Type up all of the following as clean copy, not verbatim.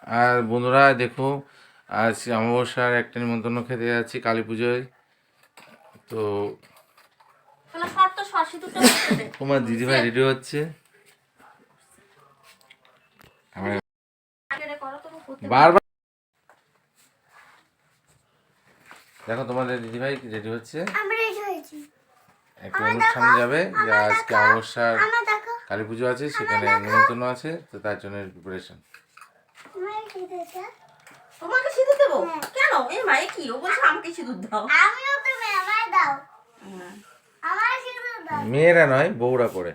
আর বন্ধুরা দেখো, আজ অমাবস্যার একটা নিমন্ত্রণ খেতে যাচ্ছি কালী পুজোয়। তো তোমার দিদিভাই রেডি হচ্ছে। বারবার দেখো তোমাদের দিদিভাই রেডি হচ্ছে, একটা অনুষ্ঠানে যাবে। যে আজকে অমাবস্যার কালী পুজো আছে, সেখানে নিমন্ত্রণ আছে, তো তার জন্য প্রিপারেশন। তোমাকে সিঁদুর দেবো কেন? এই মায়ে কি ও বলছে আমাকে সিঁদুর দাও। আমিও তো আমায় দাও। আমার সিঁদুর দাও। মেয়েরা নয়, বউরা করে।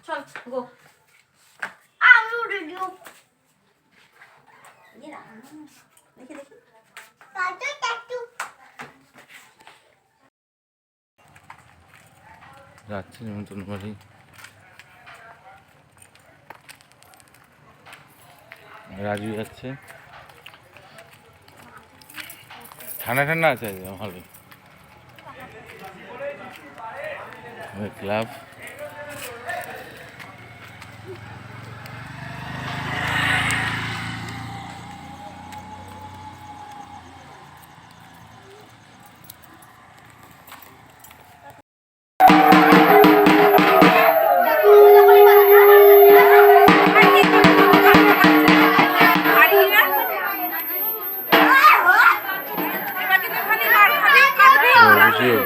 চল গো। আমি উঠে দিও। দেখি দেখি। কাটো কাটো। যাচ্ছে নিমন্ত্রণ বাড়ি। রাজু যাচ্ছে। ঠান্ডা ঠান্ডা আছে ভালো ক্লাব।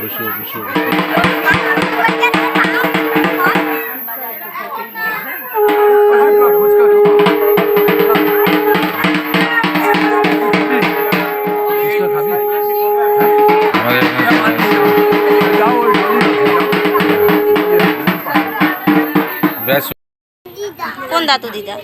বসে কোন দাদু দিদা?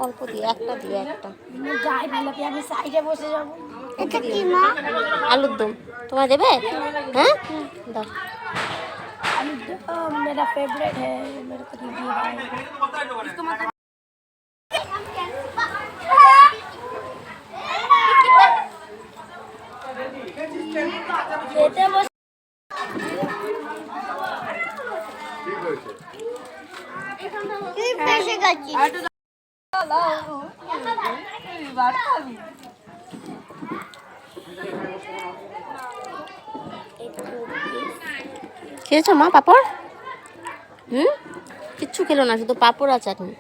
অল্প দিয়ে একটা গায়ে ভালো কি আমি সাইডে বসে যাব। এটা কি মা? আলুর দম তোমায় দেবে? হ্যাঁ দাও। आलू दम मेरा फेवरेट है, मेरे को दीजिए। খেতে বস। কি ফেসে গেছি। খেয়েছো মা পাপড়? কিচ্ছু খেলো না, শুধু পাপড় আর চাটনি।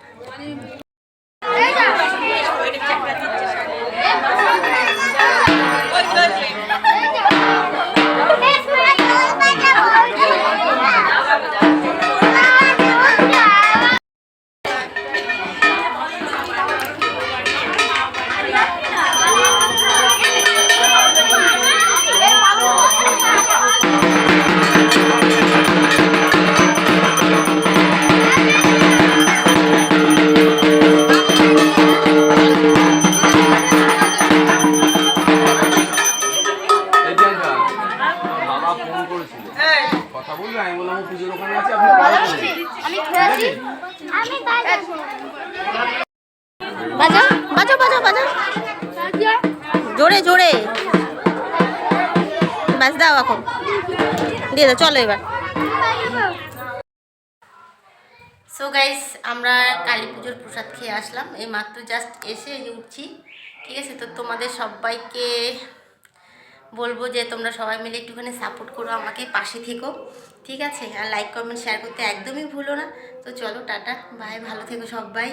কথা বলবে, আমি বললাম পুজোর ওখানে আছে, আপনি আমি খেয়েছি। বাজাও বাজাও বাজাও বাজাও জোরে জোরে বাস দাও এখন দিয়ে দাও চলো এবার। সো গাইস আমরা কালী পুজোর প্রসাদ খেয়ে আসলাম, এই মাত্র জাস্ট এসে এই যে উঠছি, ঠিক আছে। তো তোমাদের সবাইকে বলবো যে তোমরা সবাই মিলে একটুখানি সাপোর্ট করো আমাকে, পাশে থেকো, ঠিক আছে। আর লাইক কমেন্ট শেয়ার করতে একদমই ভুলো না। তো চলো টাটা বাই, ভালো থেকো সবাই।